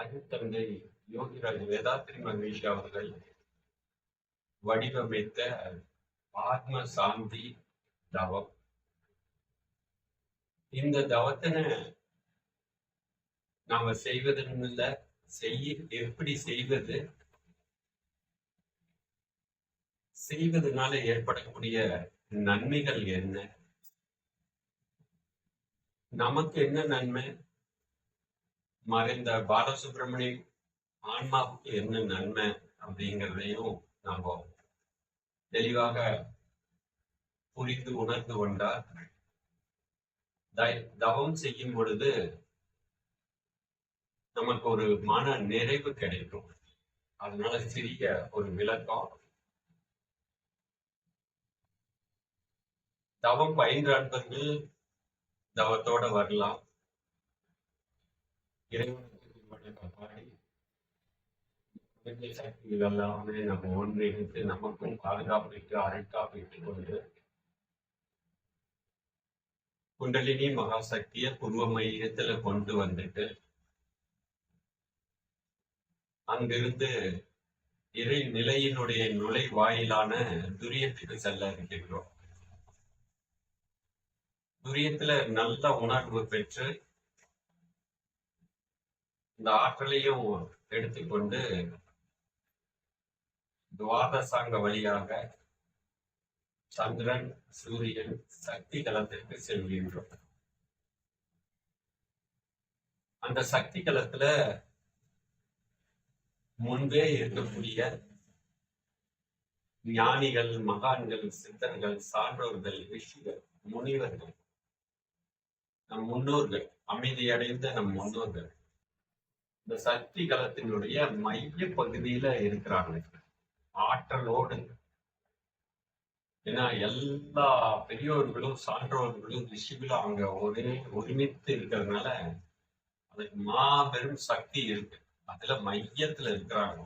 அருட்தந்தை யோகிராஜ் வேதாத்ரி மகரிஷி அவர்கள் வடிவமைத்த ஆத்ம சாந்தி தவம். இந்த தவத்தினை நாம செய்வதன் இல்ல, எப்படி செய்வதனால ஏற்படக்கூடிய நன்மைகள் என்ன, நமக்கு என்ன நன்மை, மறைந்த பாலசுப்ரமணியம் ஆன்மாவுக்கு என்ன நன்மை அப்படிங்கிறதையும் நாம தெளிவாக புரிந்து உணர்ந்து கொண்டால் தவம் செய்யும் பொழுது நமக்கு ஒரு மன நிறைவு கிடைக்கும். அதனால சிறிய ஒரு விளக்கம். தவம் பயின்ற அன்பர்கள் தவத்தோட வரலாம். இறைவனுக்கு பாடி சக்திகள் எல்லாமே நம்ம ஒன்றிணைத்து நமக்கும் பாதுகாப்பிட்டு அருட்காப்பிட்டு கொண்டு குண்டலினி மகாசக்திய பூர்வ மையத்துல கொண்டு வந்துட்டு அங்கிருந்து இறை நிலையினுடைய நுழைவாயிலான துரியத்துக்கு செல்ல இருக்கின்றோம். துரியத்துல நல்ல உணர்வு பெற்று இந்த ஆற்றலையும் எடுத்துக்கொண்டு துவாதசாங்க வழியாக சந்திரன் சூரியன் சக்தி களத்திற்கு செல்கின்றோம். அந்த சக்தி களத்துல முன்பே இருக்கக்கூடிய ஞானிகள், மகான்கள், சித்தர்கள், சான்றோர்கள், ரிஷிகள், முனிவர்கள், நம் முன்னோர்கள், அமைதியடைந்த நம் முன்னோர்கள் இந்த சக்தி களத்தினுடைய மைய பகுதியில இருக்கிறாங்க ஆற்றலோடு. ஏன்னா எல்லா பெரியோர்களும் சான்றோர்களும் ரிஷிகளும் அங்க ஒருமித்து இருக்கிறதுனால அதுக்கு மாபெரும் சக்தி இருக்கு. அதுல மையத்துல இருக்கிறாங்க.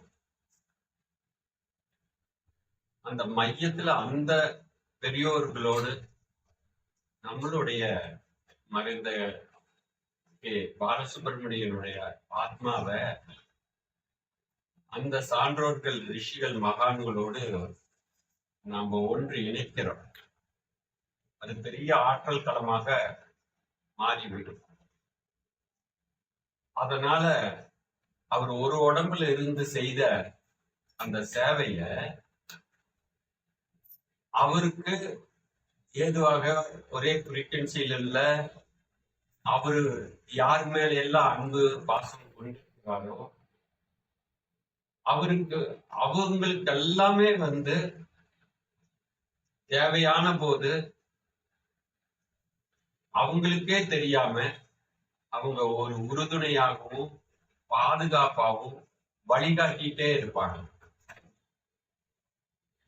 அந்த மையத்துல அந்த பெரியோர்களோடு நம்மளுடைய மறைந்த பாலசுப்ரமணியனுடைய ஆத்மாவை அந்த சான்றோர்கள், ரிஷிகள், மகான்களோடு நாம ஒன்று இணைக்கிறோம். அது பெரிய ஆற்றல் களமாக மாறிவிடும். அதனால அவர் ஒரு உடம்புல இருந்து செய்த அந்த சேவைய அவருக்கு ஏதுவாக ஒரே ஃப்ரீக்வன்சியில் இல்ல, அவரு யார் மேல எல்லாம் அன்பு பாசம் கொண்டிருக்கிறாரோ அவங்களுக்கு எல்லாமே தேவையான போது அவங்களுக்கே தெரியாம அவங்க ஒரு உறுதுணையாகவும் பாதுகாப்பாகவும் வழிகாட்டிட்டே இருப்பாங்க.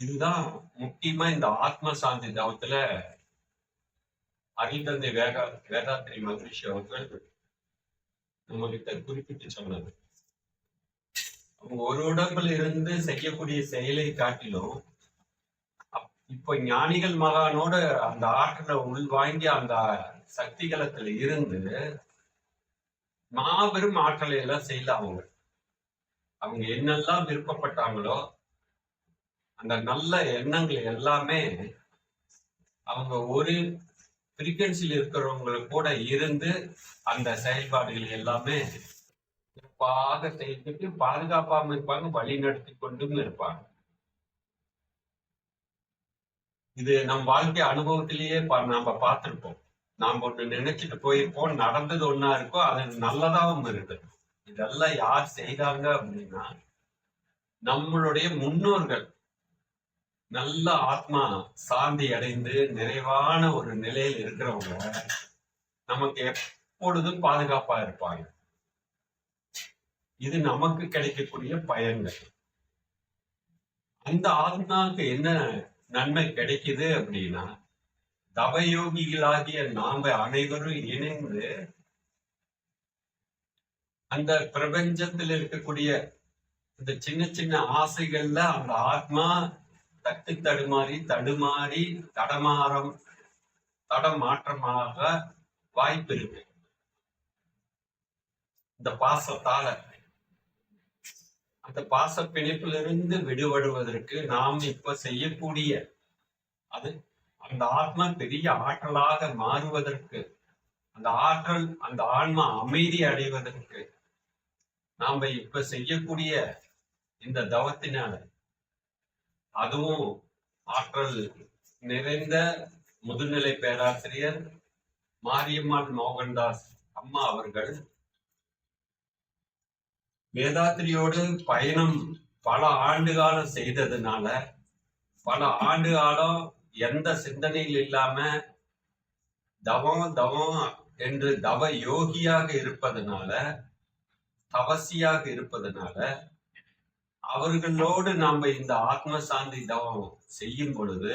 இதுதான் முக்கியமா இந்த ஆத்ம சாந்தி தவத்துல அருட்தந்தை வேதாத்ரி மகரிஷி அவர்கள் நம்ம கிட்ட குறிப்பிட்டு சொன்னது. அவங்க ஒரு உடம்புல இருந்து செய்யக்கூடிய செயலை காட்டிலும் இப்ப ஞானிகள் மகானோட அந்த ஆற்றலை உள்வாங்கி அந்த சக்தி களத்துல இருந்து மாபெரும் ஆற்றலை எல்லாம் செய்யல. அவங்க என்னெல்லாம் விருப்பப்பட்டாங்களோ அந்த நல்ல எண்ணங்கள் எல்லாமே அவங்க ஒரு ஃப்ரீக்வன்சியில் இருக்கிறவங்களுக்கு கூட இருந்து அந்த செயல்பாடுகள் எல்லாமே சிறப்பாக செய்துட்டு பாதுகாப்பாம இருப்பாங்க, வழி நடத்தி கொண்டும் இருப்பாங்க. இது நம் வாழ்க்கை அனுபவத்திலேயே நாம பார்த்திருப்போம். நாம ஒண்ணு நினைச்சிட்டு போயிருப்போம், நடந்தது ஒன்னா இருக்கோ, அது நல்லதாகவும் இருக்கு. இதெல்லாம் யார் செய்தாங்க அப்படின்னா நம்மளுடைய முன்னோர்கள் நல்ல ஆத்மா சாந்தி அடைந்து நிறைவான ஒரு நிலையில் இருக்கிறவங்க நமக்கு எப்பொழுதும் பாதுகாப்பா இருப்பாங்க. இது நமக்கு கிடைக்கக்கூடிய பயன்கள். அந்த ஆத்மாவுக்கு என்ன நன்மை கிடைக்குது அப்படின்னா தவயோகிகளாகிய நாம அனைவரும் இணைந்து அந்த பிரபஞ்சத்தில் இருக்கக்கூடிய இந்த சின்ன சின்ன ஆசைகள்ல அந்த ஆத்மா தடுமாறி தடமாற்றமாக வாய்ப்பு இருக்கு. இந்த பாசத்தால அந்த பாச பிணைப்பிலிருந்து விடுபடுவதற்கு நாம் இப்ப செய்யக்கூடிய அது அந்த ஆத்மா பெரிய ஆற்றலாக மாறுவதற்கு, அந்த ஆற்றல் அந்த ஆன்மா அமைதி அடைவதற்கு நாம இப்ப செய்யக்கூடிய இந்த தவத்தினால, அதுவும் ஆற்றல் நிறைந்த முதுநிலை பேராசிரியர் மாரியம்மாள் மோகன்தாஸ் அம்மா அவர்கள் வேதாத்திரியோடு பயணம் பல ஆண்டு காலம் செய்ததுனால, பல ஆண்டு காலம் எந்த சிந்தனையில் இல்லாம தவம் தவம் என்று தவ யோகியாக இருப்பதனால, தவசியாக இருப்பதனால, அவர்களோடு நாம இந்த ஆத்ம சாந்தி தவம் செய்யும் பொழுது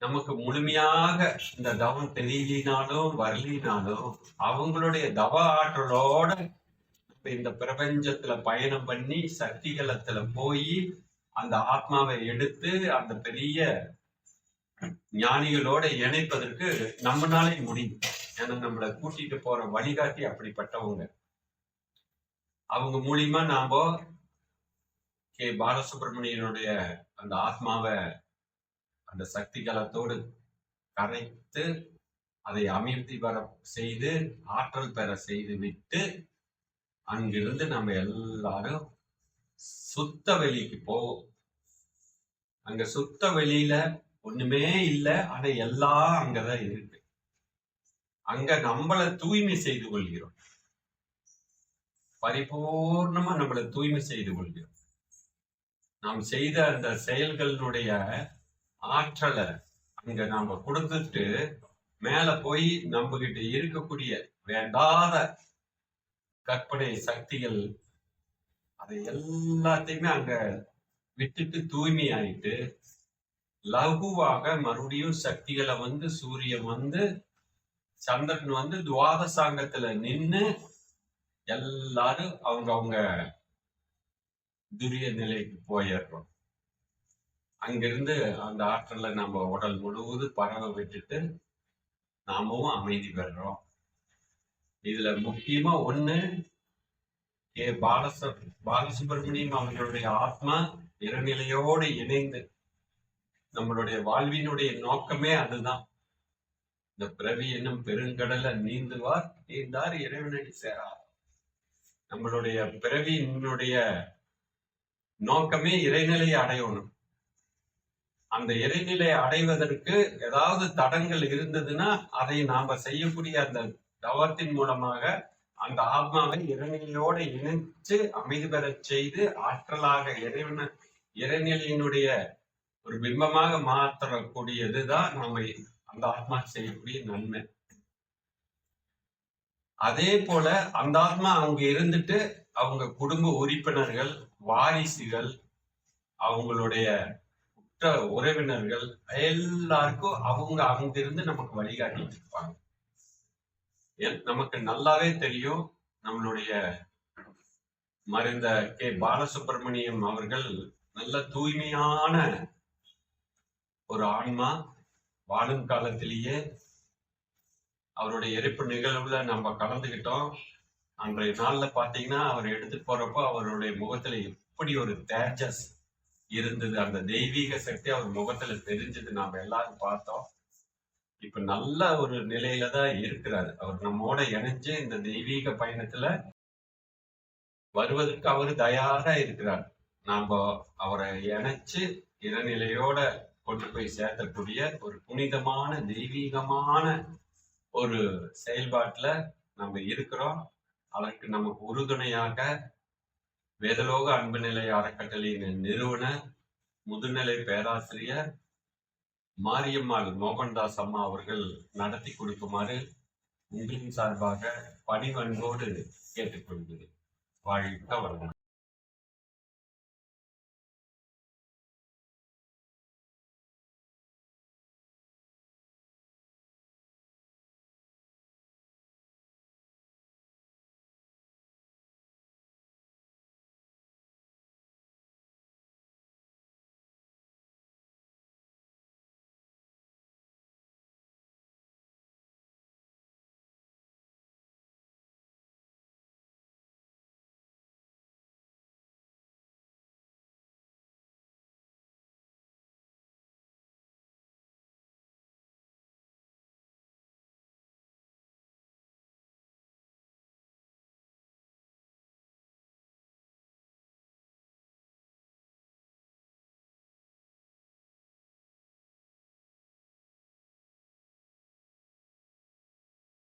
நமக்கு முழுமையாக இந்த தவம் தெரியலினாலும் வரலினாலும் அவங்களுடைய தவ ஆற்றலோட இந்த பிரபஞ்சத்துல பயணம் பண்ணி சக்திகளத்துல போய் அந்த ஆத்மாவை எடுத்து அந்த பெரிய ஞானிகளோட இணைப்பதற்கு நம்மளாலே முடியும். ஏன்னா நம்மளை கூட்டிட்டு போற வழிகாட்டி அப்படிப்பட்டவங்க. அவங்க மூலியமா நாம கே பாலசுப்ரமணியனுடைய அந்த ஆத்மாவை அந்த சக்தி கலத்தோடு கரைத்து அதை அமிர்தி வர செய்து ஆற்றல் பெற செய்து விட்டு அங்கிருந்து நம்ம எல்லாரும் சுத்த வெளிக்கு போவோம். அங்க சுத்த வெளியில ஒண்ணுமே இல்லை, ஆனா எல்லாம் அங்கதான் இருக்கு. அங்க நம்மளை தூய்மை செய்து கொள்கிறோம், பரிபூர்ணமா நம்மளை தூய்மை செய்து கொள்கிறோம். நாம் செய்த அந்த செயல்களினுடைய ஆற்றலை அங்க நாம கொடுத்துட்டு மேல போய் நம்ம கிட்ட இருக்கக்கூடிய வேண்டாத கற்பனை சக்திகள் அதை எல்லாத்தையுமே அங்க விட்டுட்டு தூய்மை ஆயிட்டு லகுவாக மறுபடியும் சக்திகளை வந்து சூரியன் வந்து சந்திரன் வந்து துவாதசாங்கத்துல நின்று எல்லாரும் அவங்க துரிய நிலைக்கு போயிடுறோம். அங்கிருந்து அந்த ஆற்றலை நம்ம உடல் முழுவதும் பரவ விட்டுட்டு நாமும் அமைதி பெறுறோம். இதுல முக்கியமா ஒண்ணு, பாலசுப்ரமணியம் அவர்களுடைய ஆத்மா இறைநிலையோடு இணைந்து நம்மளுடைய வாழ்வினுடைய நோக்கமே அதுதான். இந்த பிறவி என்னும் பெருங்கடலை நீந்தார் இறைவனடி சேரார். நம்மளுடைய பிறவியினுடைய நோக்கமே இறைநிலையை அடையணும். அந்த இறைநிலையை அடைவதற்கு ஏதாவது தடங்கள் இருந்ததுன்னா அதை நாம செய்யக்கூடிய அந்த தவத்தின் மூலமாக அந்த ஆத்மாவை இறைநிலையோடு இணைச்சு அமைதி பெறச் செய்து ஆற்றலாக இறைநிலையினுடைய ஒரு பிம்பமாக மாற்றக்கூடியதுதான் நாம அந்த ஆத்மா செய்யக்கூடிய நன்மை. அதே போல அந்த ஆத்மா அவங்க இருந்துட்டு அவங்க குடும்ப உறுப்பினர்கள், வாரிசுகள், அவங்களுடைய உற்ற உறவினர்கள் எல்லாருக்கும் அவங்க அங்கிருந்து நமக்கு வழிகாட்டிட்டு இருப்பாங்க. நமக்கு நல்லாவே தெரியும், நம்மளுடைய மறைந்த கே பாலசுப்ரமணியம் அவர்கள் நல்ல தூய்மையான ஒரு ஆன்மா. வாழும் காலத்திலேயே அவருடைய இறப்பு நிகழ்வுல நம்ம கலந்துகிட்டோம். அன்றைய நாள்ல பாத்தீங்கன்னா அவர் எடுத்துட்டு போறப்போ அவருடைய முகத்துல எப்படி ஒரு தேஜஸ் இருந்தது, அந்த தெய்வீக சக்தி அவர் முகத்துல தெரிஞ்சது, நாம எல்லாரும் பார்த்தோம். இப்ப நல்ல ஒரு நிலையில தான் இருக்கிறாரு. அவர் நம்மோட இணைஞ்சு இந்த தெய்வீக பயணத்துல வருவதற்கு அவரு தயாரா இருக்கிறார். நாம அவரை இணைச்சு இறைநிலையோட கொண்டு போய் சேர்த்தக்கூடிய ஒரு புனிதமான தெய்வீகமான ஒரு செயல்பாட்டுல நம்ம இருக்கிறோம். அதற்கு நமக்கு உறுதுணையாக வேதலோக அன்பு நிலை அறக்கட்டளையின் நிறுவனர் முதுநிலை பேராசிரியர் மாரியம்மாள் மோகன்தாஸ் அம்மா அவர்கள் நடத்தி கொடுக்குமாறு உங்களின் சார்பாக பணிவன்போடு கேட்டுக்கொள்கிறேன். வாழ்க வளமுடன்.